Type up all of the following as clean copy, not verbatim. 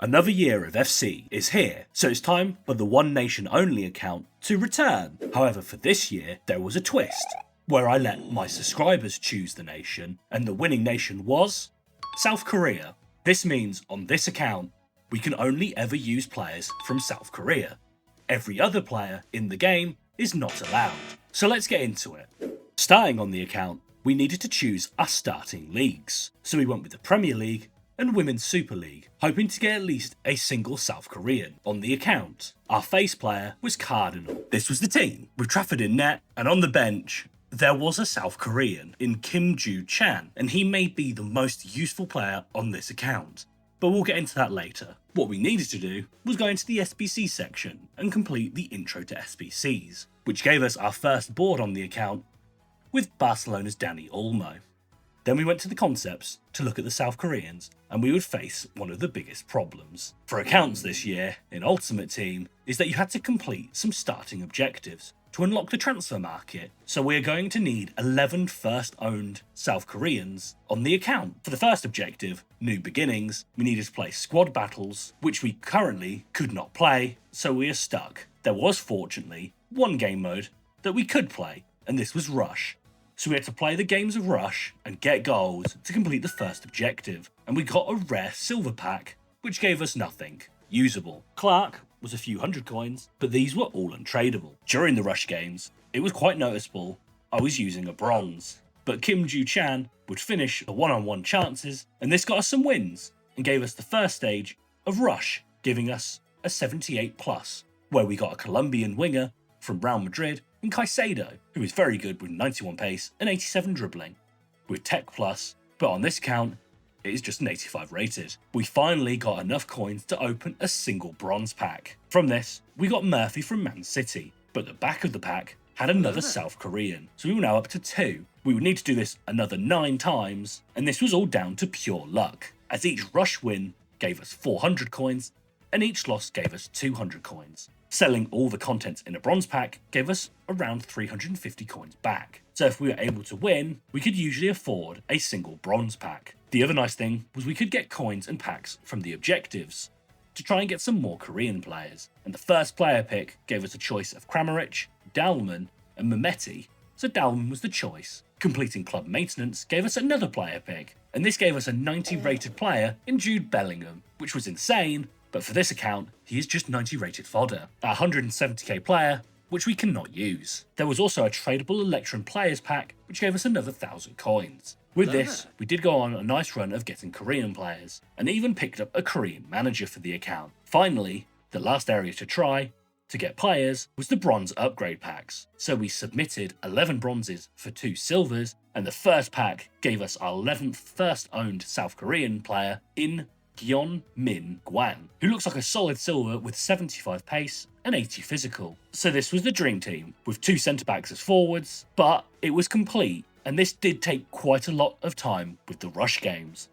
Another year of FC is here, so it's time for the One Nation only account to return. However, for this year, there was a twist, where I let my subscribers choose the nation, and the winning nation was South Korea. This means on this account, we can only ever use players from South Korea. Every other player in the game is not allowed. So let's get into it. Starting on the account, we needed to choose our starting leagues. So we went with the Premier League and Women's Super League, hoping to get at least a single South Korean on the account. Our face player was Cardinal. This was the team, with Trafford in net, and on the bench, there was a South Korean in Kim Joo-chan, and he may be the most useful player on this account. But we'll get into that later. What we needed to do was go into the SBC section and complete the intro to SBCs, which gave us our first board on the account with Barcelona's Dani Olmo. Then we went to the concepts to look at the South Koreans, and we would face one of the biggest problems for accounts this year in Ultimate Team is that you had to complete some starting objectives to unlock the transfer market. So we are going to need 11 first owned South Koreans on the account. For the first objective, New Beginnings, we needed to play squad battles, which we currently could not play, so we are stuck. There was fortunately one game mode that we could play, and this was Rush. So we had to play the games of Rush and get goals to complete the first objective, and we got a rare silver pack, which gave us nothing usable. Clark was a few hundred coins, but these were all untradeable. During the Rush games, it was quite noticeable I was using a bronze, but Kim Joo-chan would finish the one-on-one chances, and this got us some wins and gave us the first stage of Rush, giving us a 78 plus, where we got a Colombian winger from Real Madrid and Caicedo, who is very good with 91 pace and 87 dribbling, with Tech Plus, but on this account, it is just an 85 rated. We finally got enough coins to open a single bronze pack. From this, we got Murphy from Man City, but the back of the pack had another South Korean, so we were now up to 2. We would need to do this another 9 times, and this was all down to pure luck, as each Rush win gave us 400 coins, and each loss gave us 200 coins. Selling all the contents in a bronze pack gave us around 350 coins back. So if we were able to win, we could usually afford a single bronze pack. The other nice thing was we could get coins and packs from the objectives to try and get some more Korean players. And the first player pick gave us a choice of Kramaric, Dalman and Mehmeti, so Dalman was the choice. Completing club maintenance gave us another player pick, and this gave us a 90 rated player in Jude Bellingham, which was insane. But for this account, he is just 90 rated fodder, a 170k player, which we cannot use. There was also a tradable Electron Players pack, which gave us another 1000 coins. With this, we did go on a nice run of getting Korean players, and even picked up a Korean manager for the account. Finally, the last area to try to get players was the bronze upgrade packs. So we submitted 11 bronzes for 2 silvers, and the first pack gave us our 11th first owned South Korean player in Hyun-min Gwan, who looks like a solid silver with 75 pace and 80 physical. So this was the dream team, with 2 centre-backs as forwards, but it was complete, and this did take quite a lot of time with the Rush games.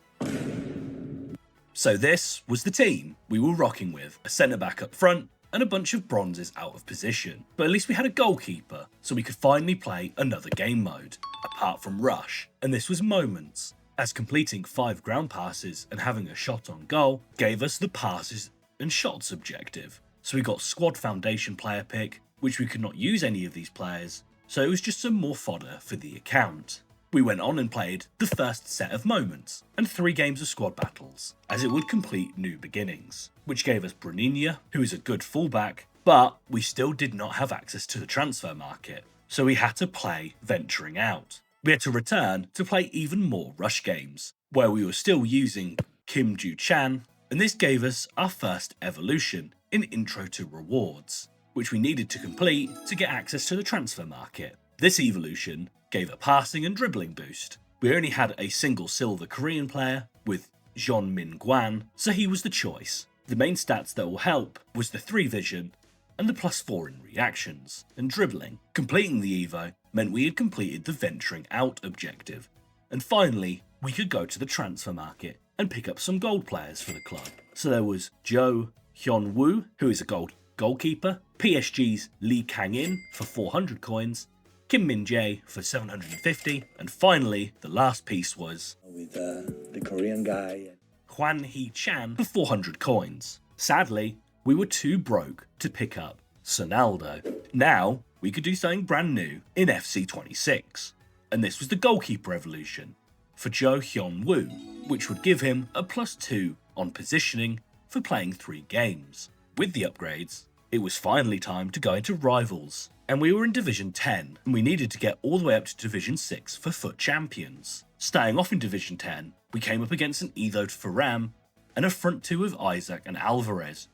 So this was the team we were rocking with, a centre-back up front and a bunch of bronzes out of position, but at least we had a goalkeeper, so we could finally play another game mode, apart from Rush, and this was Moments, as completing 5 ground passes and having a shot on goal gave us the passes and shots objective. So we got squad foundation player pick, which we could not use any of these players, so it was just some more fodder for the account. We went on and played the first set of Moments and 3 games of squad battles, as it would complete New Beginnings, which gave us Bruninha, who is a good fullback, but we still did not have access to the transfer market, so we had to play Venturing Out. We had to return to play even more Rush games, where we were still using Kim Joo-chan, and this gave us our first evolution in Intro to Rewards, which we needed to complete to get access to the transfer market. This evolution gave a passing and dribbling boost. We only had a single silver Korean player with Jeon-min Gwan, so he was the choice. The main stats that will help was the 3 vision and the +4 in reactions and dribbling. Completing the Evo meant we had completed the Venturing Out objective, and finally we could go to the transfer market and pick up some gold players for the club. So there was Jo Hyun-woo, who is a gold goalkeeper, PSG's Lee Kang-in for 400 coins, Kim Min-jae for 750, and finally the last piece was with the Korean guy. Huan He Chan for 400 coins. Sadly, we were too broke to pick up Sonaldo. Now, we could do something brand new in FC 26, and this was the goalkeeper evolution for Jo Hyun Woo, which would give him a +2 on positioning for playing 3 games. With the upgrades, it was finally time to go into Rivals, and we were in Division 10, and we needed to get all the way up to Division 6 for FUT Champions. Starting off in Division 10, we came up against an Edo Faram and a front 2 of Isaac and Alvarez,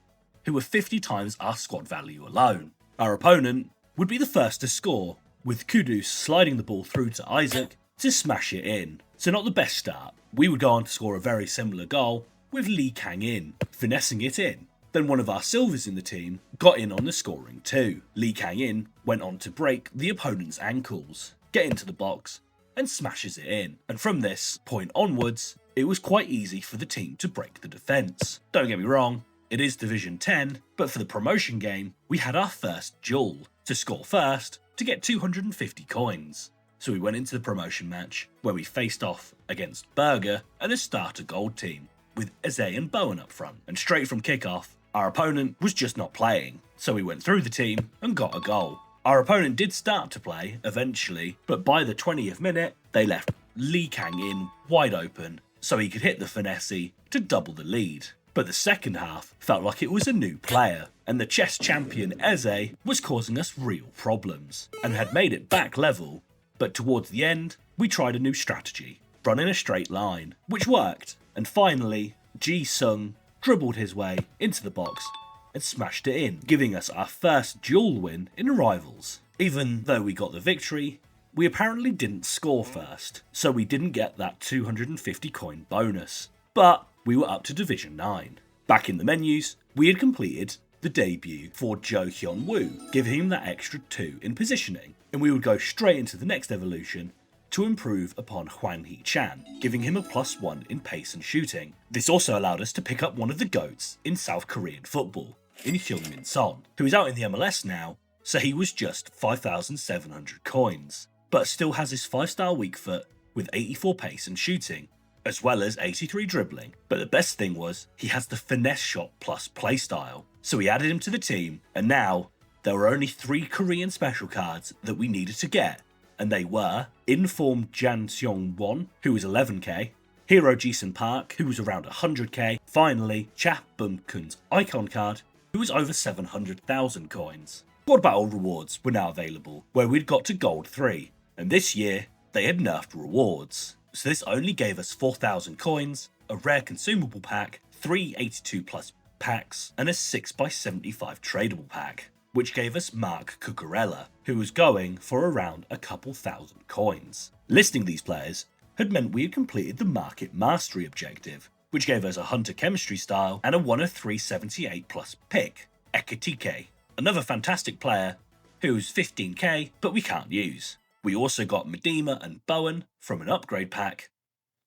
who were 50 times our squad value alone. Our opponent would be the first to score, with Kudus sliding the ball through to Isaac to smash it in. So not the best start. We would go on to score a very similar goal, with Lee Kang-in finessing it in. Then one of our silvers in the team got in on the scoring too. Lee Kang-in went on to break the opponent's ankles, get into the box, and smashes it in. And from this point onwards, it was quite easy for the team to break the defence. Don't get me wrong, it is Division 10, but for the promotion game, we had our first duel to score first to get 250 coins. So we went into the promotion match where we faced off against Berger and a starter gold team with Eze and Bowen up front. And straight from kickoff, our opponent was just not playing, so we went through the team and got a goal. Our opponent did start to play eventually, but by the 20th minute, they left Lee Kang-in wide open so he could hit the finesse to double the lead. But the second half felt like it was a new player, and the chess champion Eze was causing us real problems, and had made it back level. But towards the end, we tried a new strategy, run in a straight line, which worked, and finally, Ji-sung dribbled his way into the box and smashed it in, giving us our first duel win in Rivals. Even though we got the victory, we apparently didn't score first, so we didn't get that 250 coin bonus, but we were up to Division 9. Back in the menus, we had completed the debut for Jo Hyun Woo, giving him that extra 2 in positioning, and we would go straight into the next evolution to improve upon Hwan Hee Chan, giving him a +1 in pace and shooting. This also allowed us to pick up one of the GOATs in South Korean football, in Hyungmin Son, who is out in the MLS now, so he was just 5,700 coins, but still has his 5-star weak foot with 84 pace and shooting, as well as 83 dribbling. But the best thing was, he has the finesse shot plus playstyle, so we added him to the team, and now there were only 3 Korean special cards that we needed to get, and they were Informed Jan Seong-won, who was 11k, Hero Jason Park, who was around 100k, finally Cha Bum-kun's icon card, who was over 700,000 coins. Squad Battle rewards were now available, where we'd got to Gold 3, and this year they had nerfed rewards, so this only gave us 4,000 coins, a rare consumable pack, 3 82 plus packs, and a 6x75 tradable pack, which gave us Mark Cucurella, who was going for around a couple thousand coins. Listing these players had meant we had completed the Market Mastery objective, which gave us a Hunter Chemistry style and a 1 of 378 plus pick, Ekitike, another fantastic player who's 15k but we can't use. We also got Medema and Bowen from an upgrade pack,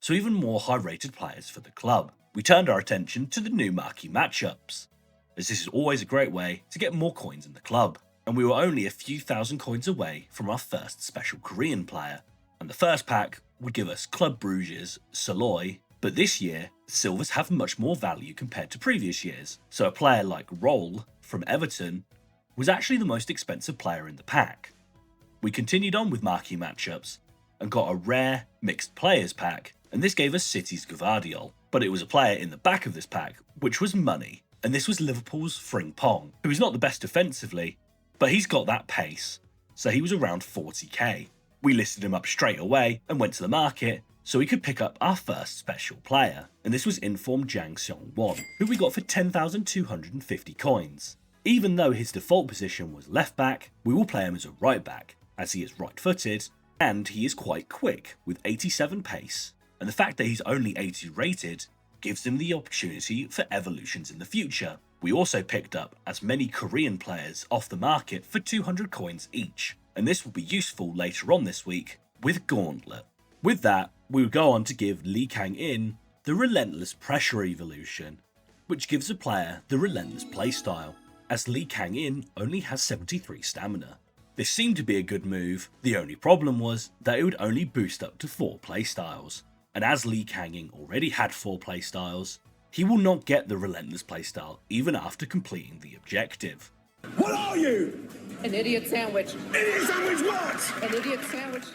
so even more high rated players for the club. We turned our attention to the new marquee matchups, as this is always a great way to get more coins in the club, and we were only a few thousand coins away from our first special Korean player, and the first pack would give us Club Bruges Saloy, but this year, silvers have much more value compared to previous years, so a player like Roll from Everton was actually the most expensive player in the pack. We continued on with marquee matchups and got a rare mixed players pack, and this gave us City's Gvardiol, but it was a player in the back of this pack which was money, and this was Liverpool's Frimpong, who is not the best defensively, but he's got that pace, so he was around 40k. We listed him up straight away and went to the market so we could pick up our first special player, and this was Informed Jang Seong-won, who we got for 10,250 coins. Even though his default position was left back, we will play him as a right back, as he is right footed, and he is quite quick with 87 pace, and the fact that he's only 80 rated gives him the opportunity for evolutions in the future. We also picked up as many Korean players off the market for 200 coins each, and this will be useful later on this week with Gauntlet. With that, we will go on to give Lee Kang-in the Relentless Pressure evolution, which gives a player the Relentless playstyle, as Lee Kang-in only has 73 stamina. This seemed to be a good move, the only problem was that it would only boost up to 4 playstyles, and as Lee Kangin already had 4 playstyles, he will not get the Relentless playstyle even after completing the objective. What are you? An idiot sandwich. Idiot sandwich what? An idiot sandwich.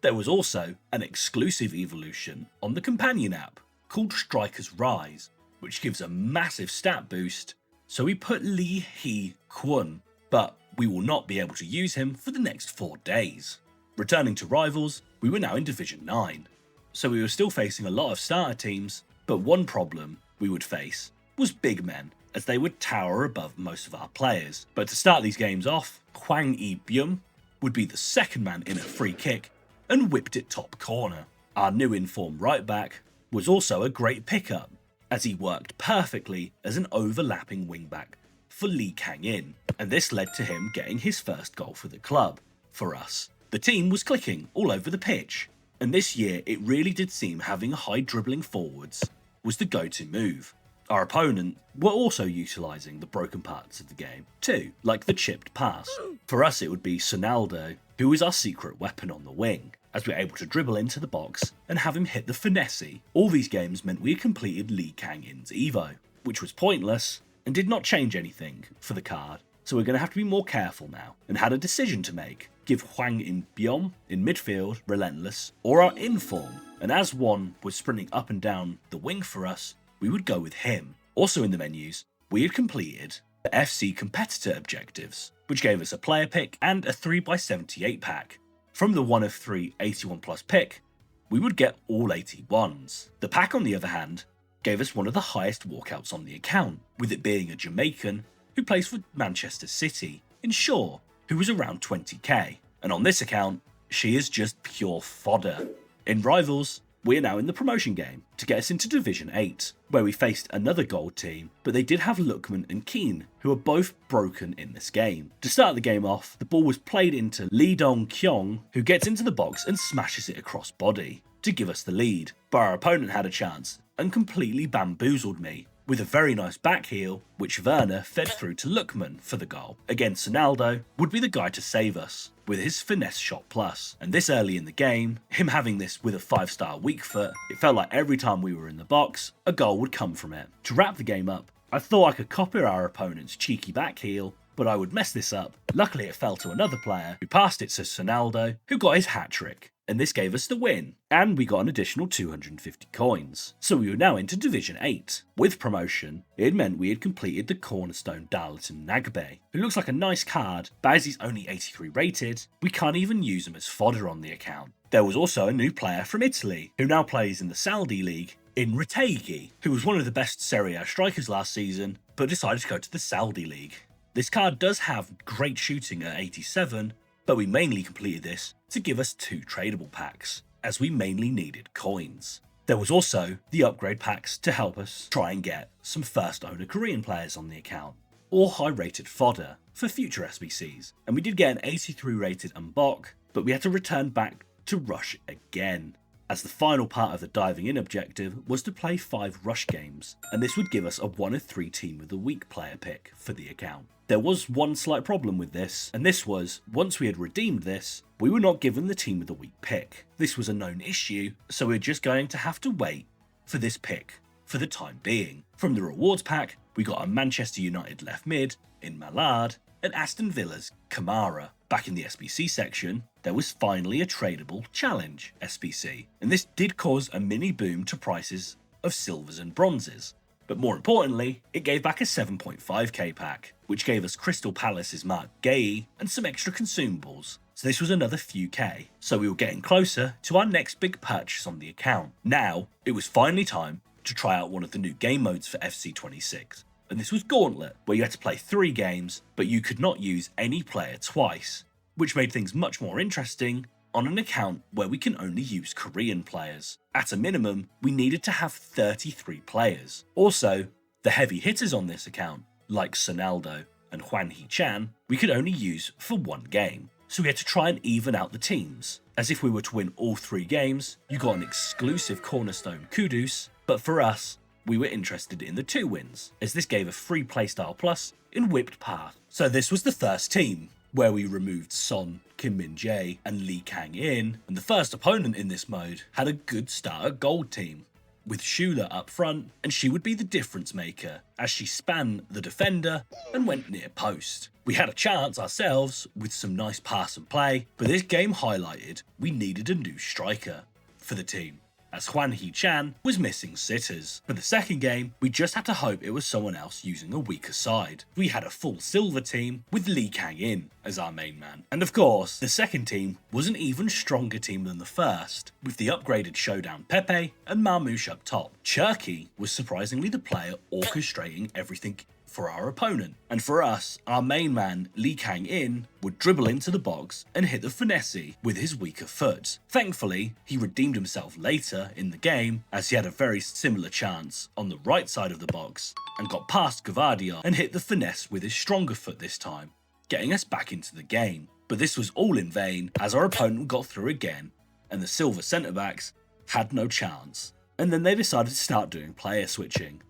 There was also an exclusive evolution on the companion app called Striker's Rise, which gives a massive stat boost, so we put Lee Hee Kwon, but we will not be able to use him for the next 4 days. Returning to Rivals, we were now in Division 9, so we were still facing a lot of starter teams, but one problem we would face was big men, as they would tower above most of our players. But to start these games off, Hwang Lee-byum would be the second man in a free kick and whipped it top corner. Our new informed right back was also a great pickup, as he worked perfectly as an overlapping wing back for Lee Kang-in, and this led to him getting his first goal for the club. For us, the team was clicking all over the pitch, and this year it really did seem having high dribbling forwards was the go-to move. Our opponent were also utilising the broken parts of the game too, like the chipped pass. For us it would be Sonaldo, who is our secret weapon on the wing, as we were able to dribble into the box and have him hit the finesse. All these games meant we had completed Lee Kang-in's Evo, which was pointless and did not change anything for the card, so we're going to have to be more careful now, and had a decision to make: give Hwang Lee-byum in midfield, Relentless, or our inform, and as one was sprinting up and down the wing for us, we would go with him. Also in the menus, we had completed the FC competitor objectives, which gave us a player pick and a 3x78 pack. From the 1 of 3 81 plus pick, we would get all 81s. The pack, on the other hand, gave us one of the highest walkouts on the account, with it being a Jamaican who plays for Manchester City in Shaw, who was around 20k, and on this account, she is just pure fodder. In Rivals, we are now in the promotion game to get us into Division 8, where we faced another gold team, but they did have Lookman and Keen, who are both broken in this game. To start the game off, the ball was played into Lee Dong-kyung, who gets into the box and smashes it across body to give us the lead, but our opponent had a chance and completely bamboozled me with a very nice back heel, which Werner fed through to Lookman for the goal. Again, Sonaldo would be the guy to save us with his finesse shot plus, and this early in the game, him having this with a 5-star weak foot, it felt like every time we were in the box, a goal would come from it. To wrap the game up, I thought I could copy our opponent's cheeky back heel, but I would mess this up. Luckily it fell to another player, who passed it to Sonaldo, who got his hat trick, and this gave us the win, and we got an additional 250 coins. So we were now into Division 8. With promotion, it meant we had completed the cornerstone Darlington Nagbe, who looks like a nice card, but as he's only 83 rated, we can't even use him as fodder on the account. There was also a new player from Italy, who now plays in the Saudi League, in Retegui, who was one of the best Serie A strikers last season, but decided to go to the Saudi League. This card does have great shooting at 87, but we mainly completed this to give us 2 tradable packs, as we mainly needed coins. There was also the upgrade packs to help us try and get some first owner Korean players on the account, or high rated fodder for future SBCs, and we did get an 83 rated Mbok, but we had to return back to Rush again, as the final part of the diving in objective was to play 5 Rush games, and this would give us a 1 of 3 team of the week player pick for the account. There was one slight problem with this, and this was, once we had redeemed this, we were not given the team of the week pick. This was a known issue, so we're just going to have to wait for this pick for the time being. From the rewards pack, we got a Manchester United left mid in Mallard and Aston Villa's Kamara. Back in the SBC section, there was finally a tradable challenge SBC, and this did cause a mini boom to prices of silvers and bronzes. But more importantly, it gave back a 7.5k pack, which gave us Crystal Palace's Marquee and some extra consumables, so this was another few K, so we were getting closer to our next big purchase on the account. Now, it was finally time to try out one of the new game modes for FC26, and this was Gauntlet, where you had to play 3 games, but you could not use any player twice, which made things much more interesting on an account where we can only use Korean players. At a minimum, we needed to have 33 players. Also, the heavy hitters on this account, like Sonaldo and Hwan Hee-chan, we could only use for 1 game. So we had to try and even out the teams, as if we were to win all 3 games, you got an exclusive cornerstone Kudus, but for us, we were interested in the 2 wins, as this gave a free playstyle plus in Whipped Path. So this was the first team, where we removed Son, Kim Min-jae and Lee Kang-in, and the first opponent in this mode had a good start at gold team, with Shula up front, and she would be the difference maker as she spanned the defender and went near post. We had a chance ourselves with some nice pass and play, but this game highlighted we needed a new striker for the team, as Hwan Hee-chan was missing sitters. For the second game, we just had to hope it was someone else using a weaker side. We had a full silver team with Lee Kang-in as our main man. And of course, the second team was an even stronger team than the first, with the upgraded Showdown Pepe and Marmouche up top. Cherky was surprisingly the player orchestrating everything for our opponent, and for us, our main man Lee Kang-in would dribble into the box and hit the finesse with his weaker foot. Thankfully, he redeemed himself later in the game as he had a very similar chance on the right side of the box and got past Gavadia and hit the finesse with his stronger foot this time, getting us back into the game. But this was all in vain as our opponent got through again and the silver centre backs had no chance. And then they decided to start doing player switching.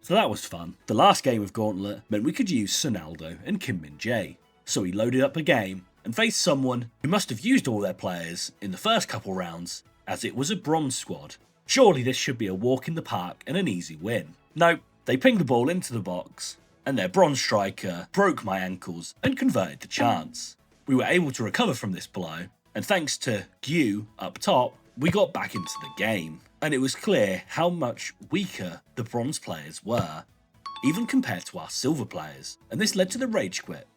So that was fun. The last game of Gauntlet meant we could use Sonaldo and Kim Min-jae. So we loaded up a game and faced someone who must have used all their players in the first couple rounds, as it was a bronze squad. Surely this should be a walk in the park and an easy win. Nope, they pinged the ball into the box, and their bronze striker broke my ankles and converted the chance. We were able to recover from this blow, and thanks to Gyu up top, we got back into the game. And it was clear how much weaker the bronze players were, even compared to our silver players, and this led to the rage quit.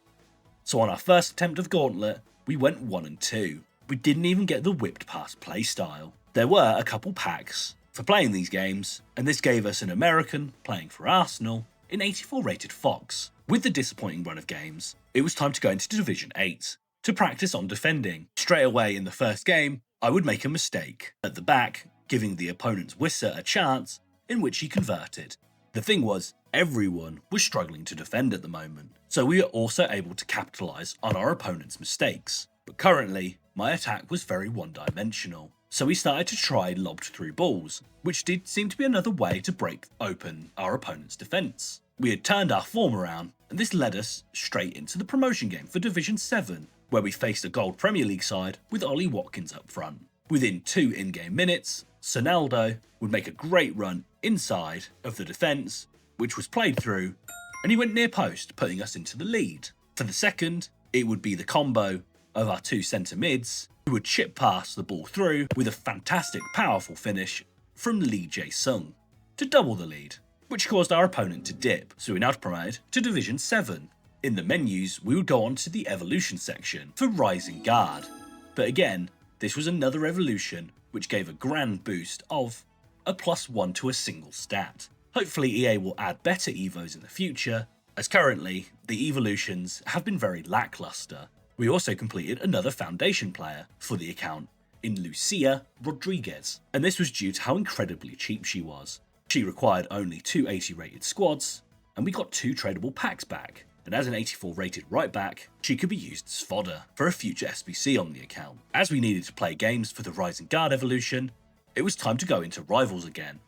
So on our first attempt of Gauntlet, we went 1 and 2. We didn't even get the whipped pass playstyle. There were a couple packs for playing these games, and this gave us an American playing for Arsenal in 84 rated Fox. With the disappointing run of games, it was time to go into Division 8 to practice on defending. Straight away in the first game, I would make a mistake at the back, giving the opponent's Wisser a chance in which he converted. The thing was, everyone was struggling to defend at the moment, so we were also able to capitalise on our opponent's mistakes. But currently, my attack was very one-dimensional, so we started to try lobbed through balls, which did seem to be another way to break open our opponent's defence. We had turned our form around, and this led us straight into the promotion game for Division 7, where we faced a Gold Premier League side with Ollie Watkins up front. Within 2 in-game minutes, Sonaldo would make a great run inside of the defence, which was played through, and he went near post, putting us into the lead. For the second, it would be the combo of our 2 centre mids, who would chip past the ball through with a fantastic powerful finish from Lee Jae-sung to double the lead, which caused our opponent to dip, so we now promoted to Division 7. In the menus, we would go on to the evolution section for Rising Guard, but again, this was another evolution which gave a grand boost of a +1 to a single stat. Hopefully EA will add better evos in the future, as currently the evolutions have been very lackluster. We also completed another foundation player for the account in Lucia Rodriguez, and this was due to how incredibly cheap she was. She required only 2 80 rated squads, and we got 2 tradable packs back. And as an 84 rated right back, she could be used as fodder for a future SBC on the account. As we needed to play games for the Rising Guard evolution, it was time to go into Rivals again.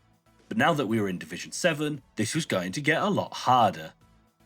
But now that we were in Division 7, this was going to get a lot harder,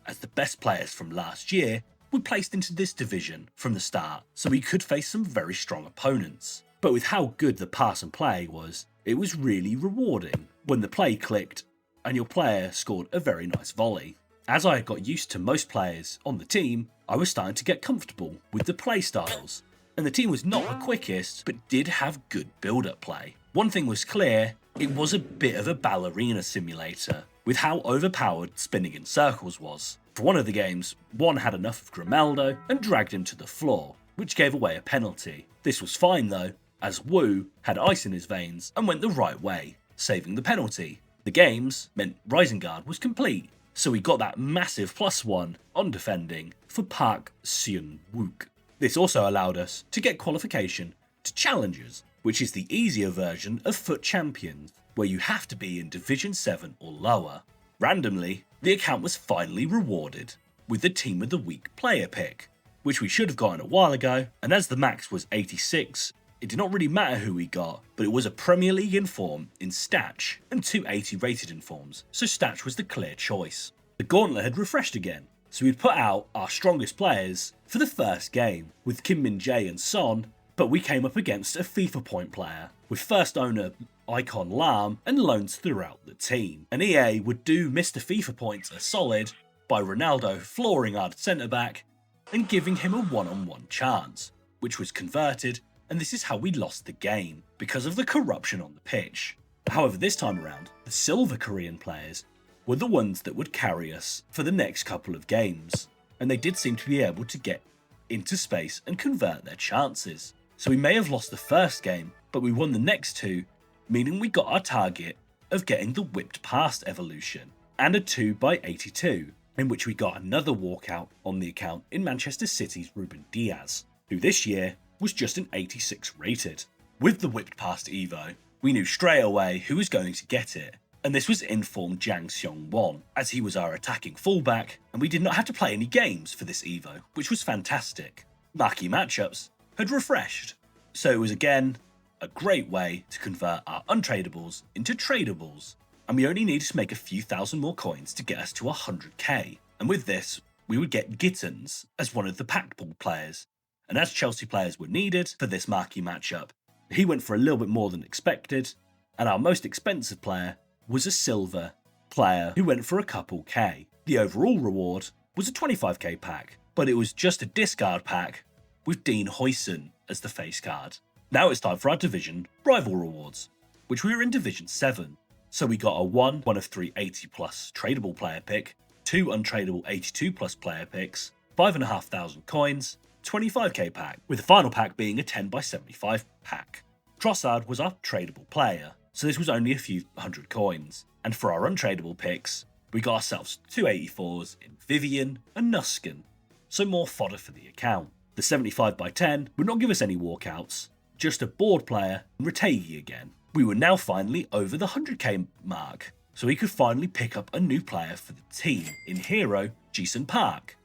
as the best players from last year were placed into this division from the start, so we could face some very strong opponents. But with how good the pass and play was, it was really rewarding when the play clicked and your player scored a very nice volley. As I had got used to most players on the team, I was starting to get comfortable with the play styles, and the team was not the quickest, but did have good build-up play. One thing was clear, it was a bit of a ballerina simulator, with how overpowered spinning in circles was. For one of the games, one had enough of Grimaldo and dragged him to the floor, which gave away a penalty. This was fine though, as Wu had ice in his veins and went the right way, saving the penalty. The games meant Rising Guard was complete, so we got that massive +1 on defending for Park Seun-wook. This also allowed us to get qualification to Challengers, which is the easier version of Foot Champions, where you have to be in Division 7 or lower. Randomly, the account was finally rewarded with the Team of the Week player pick, which we should have gotten a while ago, and as the max was 86, it did not really matter who we got, but it was a Premier League inform in Statch and 2 80 rated informs, so Statch was the clear choice. The Gauntlet had refreshed again, So we'd put out our strongest players for the first game with Kim Min-jae and Son, but we came up against a FIFA Point player with first owner Icon Lam and loans throughout the team. And EA would do Mr. FIFA Points a solid by Ronaldo flooring our centre back and giving him a one-on-one chance, which was converted, and this is how we lost the game, because of the corruption on the pitch. However, this time around, the silver Korean players were the ones that would carry us for the next couple of games, and they did seem to be able to get into space and convert their chances. So we may have lost the first game, but we won the next two, meaning we got our target of getting the whipped past evolution, and a 2x82, in which we got another walkout on the account in Manchester City's Ruben Diaz, who this year was just an 86 rated. With the whipped past Evo, we knew straight away who was going to get it, and this was informed Jang Seong-won, as he was our attacking fullback, and we did not have to play any games for this Evo, which was fantastic. Marquee matchups had refreshed, so it was again a great way to convert our untradables into tradables, and we only needed to make a few thousand more coins to get us to 100k, and with this we would get Gittins as one of the packed ball players, and as Chelsea players were needed for this Marquee matchup, he went for a little bit more than expected, and our most expensive player was a silver player who went for a couple K. The overall reward was a 25k pack, but it was just a discard pack with Dean Huyson as the face card. Now it's time for our division rival rewards, which we were in Division 7. So we got a one of 3 80 plus tradable player pick, 2 untradable 82 plus player picks, 5,500 coins, 25k pack, with the final pack being a 10x75 pack. Trossard was our tradable player, so this was only a few hundred coins, and for our untradable picks, we got ourselves 2 84s in Vivian and Nuskin, so more fodder for the account. The 75x10 would not give us any walkouts, just a board player and Rategi again. We were now finally over the 100k mark, so we could finally pick up a new player for the team in hero Jason Park.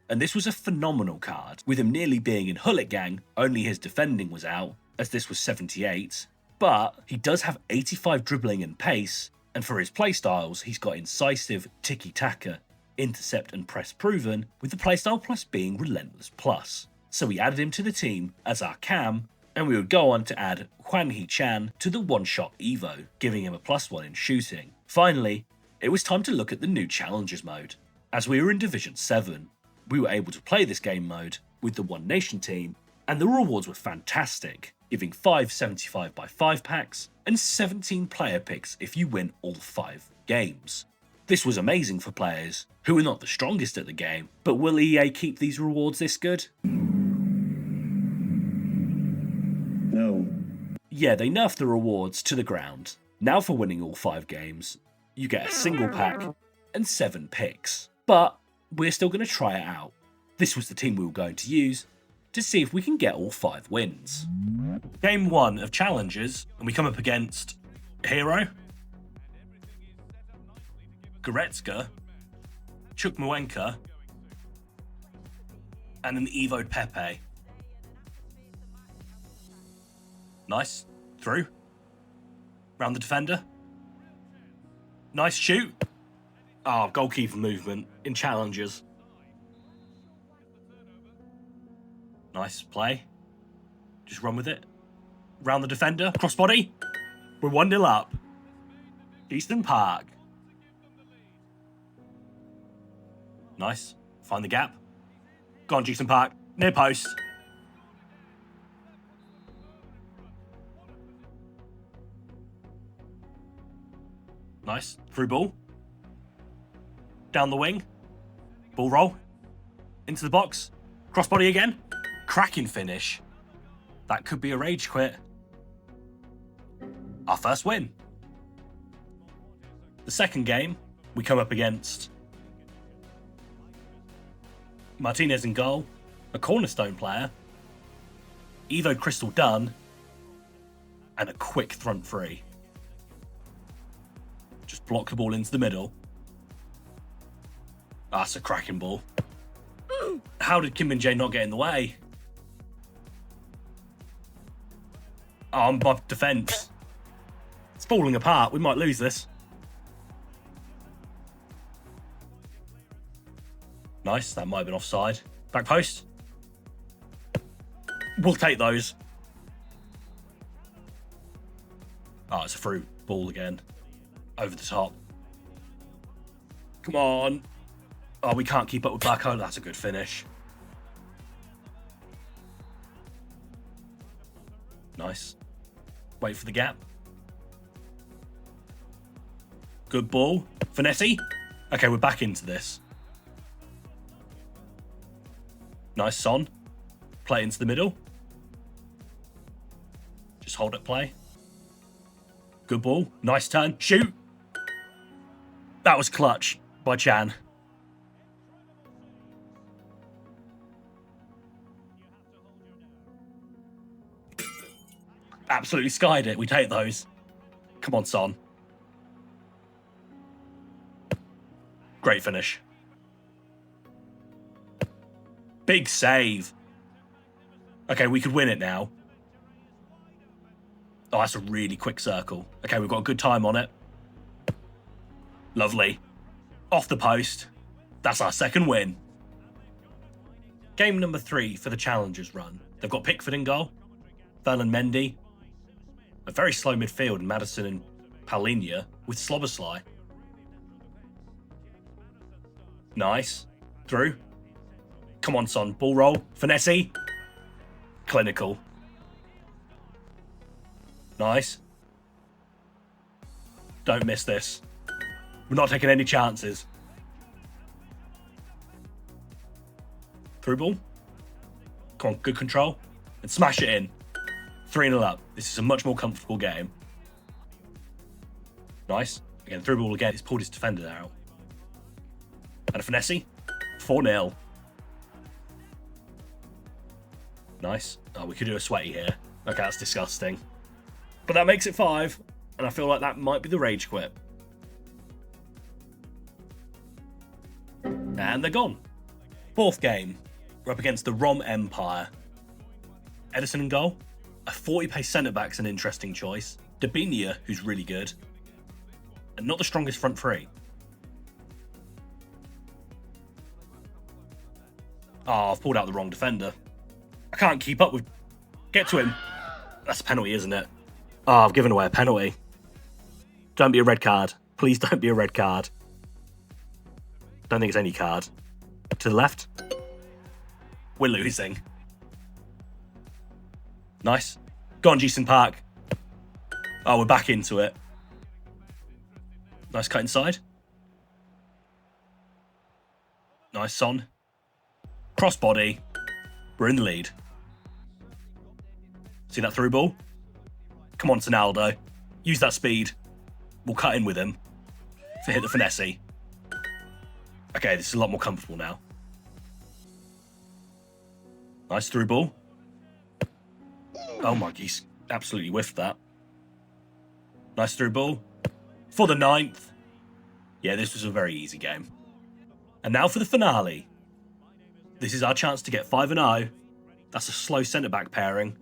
And this was a phenomenal card, with him nearly being in Hullet Gang, only his defending was out, as this was 78, but he does have 85 dribbling and pace, and for his playstyles he's got incisive, tiki-taka, intercept and press proven, with the playstyle plus being relentless plus. So we added him to the team as our cam, and we would go on to add Hwan Hee-chan to the one-shot Evo, giving him a +1 in shooting. Finally, it was time to look at the new Challengers mode. As we were in Division 7, we were able to play this game mode with the One Nation team, and the rewards were fantastic, giving 5 75x5 packs and 17 player picks if you win all 5 games. This was amazing for players who are not the strongest at the game, but will EA keep these rewards this good? No. Yeah, they nerfed the rewards to the ground. Now for winning all 5 games, you get a single pack and 7 picks. But we're still going to try it out. This was the team we were going to use to see if we can get all 5 wins. Game 1 of Challengers, and we come up against Hero, Goretzka, Chukwuemeka, and an Evo'd Pepe. Nice. Through. Round the defender. Nice shoot. Oh, goalkeeper movement in Challengers. Nice play. Just run with it. Round the defender. Crossbody. We're 1-0 up. Eastern Park. Nice. Find the gap. Go on, Eastern Park. Near post. Nice. Through ball. Down the wing. Ball roll. Into the box. Crossbody again. Cracking finish. That could be a rage quit. Our first win. The second game, we come up against Martinez in goal, a cornerstone player, Evo Crystal Dunn, and a quick front three. Just block the ball into the middle. That's a cracking ball. How did Kim Min-jae not get in the way? Oh, my defence. It's falling apart. We might lose this. Nice, that might have been offside. Back post. We'll take those. Oh, it's a through ball again. Over the top. Come on. Oh, we can't keep up with Bacco. That's a good finish. Nice. Wait for the gap. Good ball. Finetti. Okay, we're back into this. Nice, Son. Play into the middle. Just hold it, play. Good ball. Nice turn. Shoot. That was clutch by Chan. Absolutely skied it. We take those. Come on, Son. Great finish. Big save. Okay, we could win it now. Oh, that's a really quick circle. Okay, we've got a good time on it. Lovely. Off the post. That's our second win. Game number 3 for the Challengers run. They've got Pickford in goal. Ferland Mendy. A very slow midfield, Madison and Paulinho with Slobosly. Nice. Through. Come on, Son. Ball roll. Finetti. Clinical. Nice. Don't miss this. We're not taking any chances. Through ball. Come on, good control. And smash it in. 3-0 up. This is a much more comfortable game. Nice. Again, through ball again. He's pulled his defender out. And a Finetti. 4-0. Nice. Oh, we could do a sweaty here. Okay, that's disgusting. But that makes it 5. And I feel like that might be the rage quit. And they're gone. 4th game. We're up against the Rom Empire. Edison in goal. A 40-pace centre-back's an interesting choice. Dabinia, who's really good. And not the strongest front three. Oh, I've pulled out the wrong defender. I can't keep up with... Get to him. That's a penalty, isn't it? Oh, I've given away a penalty. Don't be a red card. Please don't be a red card. Don't think it's any card. To the left. We're losing. Nice. Go on, Jason Park. Oh, we're back into it. Nice cut inside. Nice, Son. Crossbody. We're in the lead. See that through ball? Come on, Ronaldo. Use that speed. We'll cut in with him to hit the Finetti. Okay, this is a lot more comfortable now. Nice through ball. Oh my, he's absolutely whiffed that. Nice through ball. For the 9th. Yeah, this was a very easy game. And now for the finale. This is our chance to get 5-0. That's a slow centre-back pairing.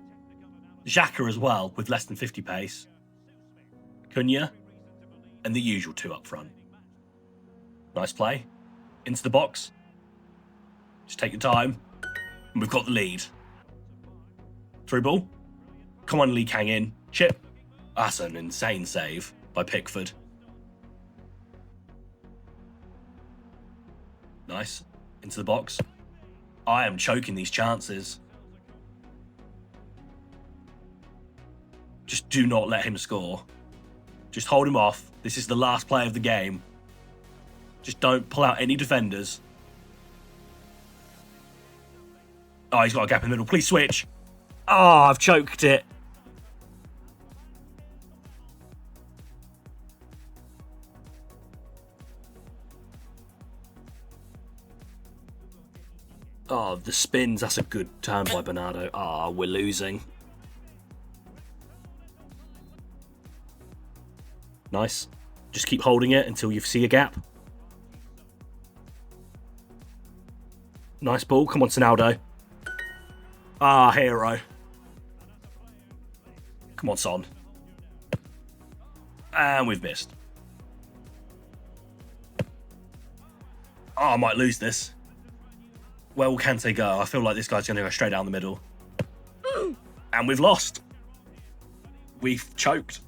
Xhaka as well, with less than 50 pace. Cunha. And the usual 2 up front. Nice play. Into the box. Just take your time. And we've got the lead. Through ball. Come on, Lee Kang in. Chip. That's an insane save by Pickford. Nice. Into the box. I am choking these chances. Just do not let him score. Just hold him off. This is the last play of the game. Just don't pull out any defenders. Oh, he's got a gap in the middle. Please switch. Oh, I've choked it. Oh, the spins. That's a good turn by Bernardo. Ah, we're losing. Nice. Just keep holding it until you see a gap. Nice ball. Come on, Ronaldo. Ah, hero. Come on, Son. And we've missed. Oh, I might lose this. Where will Kante go? I feel like this guy's going to go straight down the middle. And we've lost. We've choked.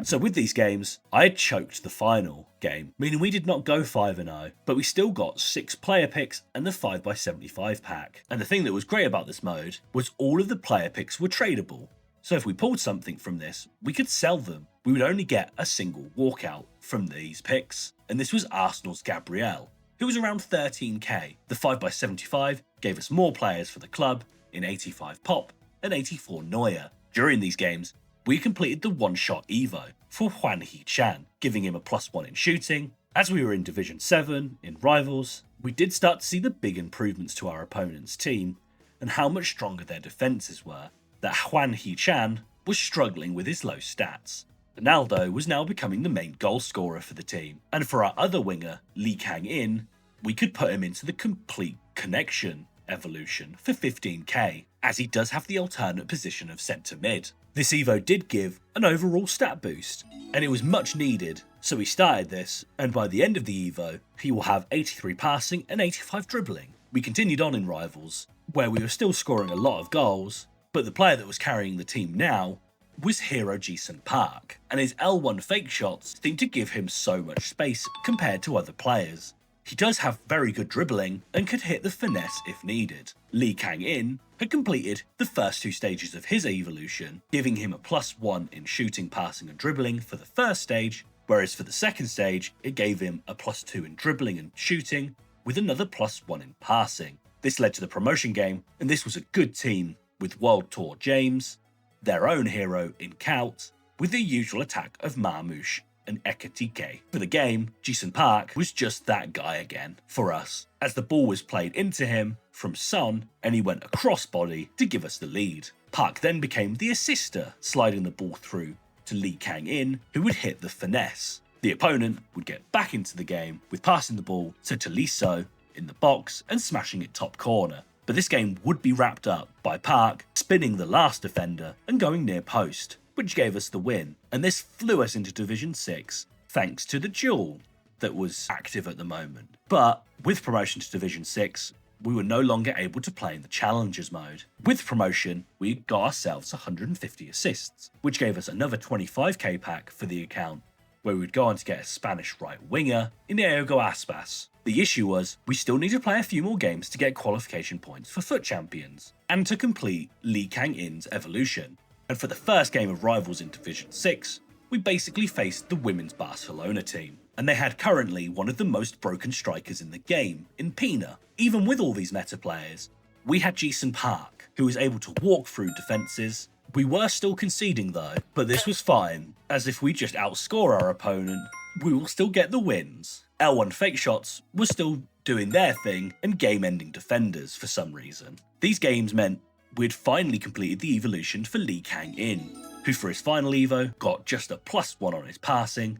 So with these games, I had choked the final game, meaning we did not go 5-0, but we still got 6 player picks and the 5x75 pack. And the thing that was great about this mode was all of the player picks were tradable. So if we pulled something from this, we could sell them. We would only get a single walkout from these picks. And this was Arsenal's Gabriel, who was around 13k. The 5x75 gave us more players for the club in 85 Pop and 84 Neuer. During these games, we completed the one-shot Evo for Juan He-Chan, giving him a +1 in shooting. As we were in Division 7 in Rivals, we did start to see the big improvements to our opponent's team and how much stronger their defences were, that Juan He-Chan was struggling with his low stats. Ronaldo was now becoming the main goal scorer for the team, and for our other winger, Lee Kang-in, we could put him into the complete connection evolution for 15k, as he does have the alternate position of centre mid. This Evo did give an overall stat boost, and it was much needed, so we started this, and by the end of the Evo, he will have 83 passing and 85 dribbling. We continued on in Rivals, where we were still scoring a lot of goals, but the player that was carrying the team now was Hero Jason Park, and his L1 fake shots seemed to give him so much space compared to other players. He does have very good dribbling and could hit the finesse if needed. Lee Kang-in had completed the first 2 stages of his evolution, giving him a +1 in shooting, passing and dribbling for the first stage, whereas for the second stage it gave him a +2 in dribbling and shooting with another +1 in passing. This led to the promotion game, and this was a good team with World Tour James, their own hero in Kaut, with the usual attack of Marmouche and Ekatike. For the game, Jason Park was just that guy again for us, as the ball was played into him from Son and he went across body to give us the lead. Park then became the assister, sliding the ball through to Lee Kang-in, who would hit the finesse. The opponent would get back into the game with passing the ball to Tolisso in the box and smashing it top corner. But this game would be wrapped up by Park spinning the last defender and going near post, which gave us the win, and this flew us into Division 6 thanks to the duel that was active at the moment. But with promotion to Division 6, we were no longer able to play in the Challengers mode. With promotion, we got ourselves 150 assists, which gave us another 25k pack for the account, where we would go on to get a Spanish right winger in Diego Aspas. The issue was, we still need to play a few more games to get qualification points for FUT Champions, and to complete Lee Kang-in's evolution. And for the first game of Rivals in Division 6, we basically faced the women's Barcelona team, and they had currently one of the most broken strikers in the game, in Pina. Even with all these meta players, we had Jason Park, who was able to walk through defences. We were still conceding though, but this was fine, as if we just outscore our opponent, we will still get the wins. L1 fake shots were still doing their thing, and game-ending defenders for some reason. These games meant we'd finally completed the evolution for Lee Kang-in, who for his final Evo got just a +1 on his passing.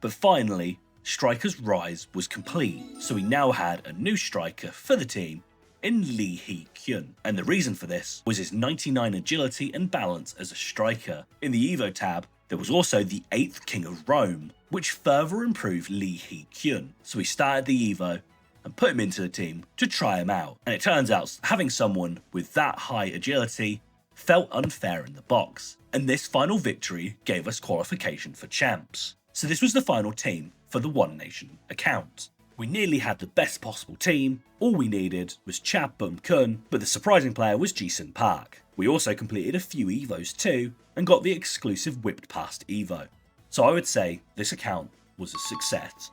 But finally, Striker's Rise was complete, so we now had a new striker for the team in Lee Hee-kyun, and the reason for this was his 99 agility and balance as a striker. In the Evo tab, there was also the 8th King of Rome, which further improved Lee Hee-kyun, so we started the Evo and put him into the team to try him out, and it turns out having someone with that high agility felt unfair in the box, and this final victory gave us qualification for champs. So this was the final team for the ONENATION account. We nearly had the best possible team, all we needed was Chap Bum Kun, but the surprising player was Jason Park. We also completed a few Evos too, and got the exclusive whipped past Evo. So I would say this account was a success.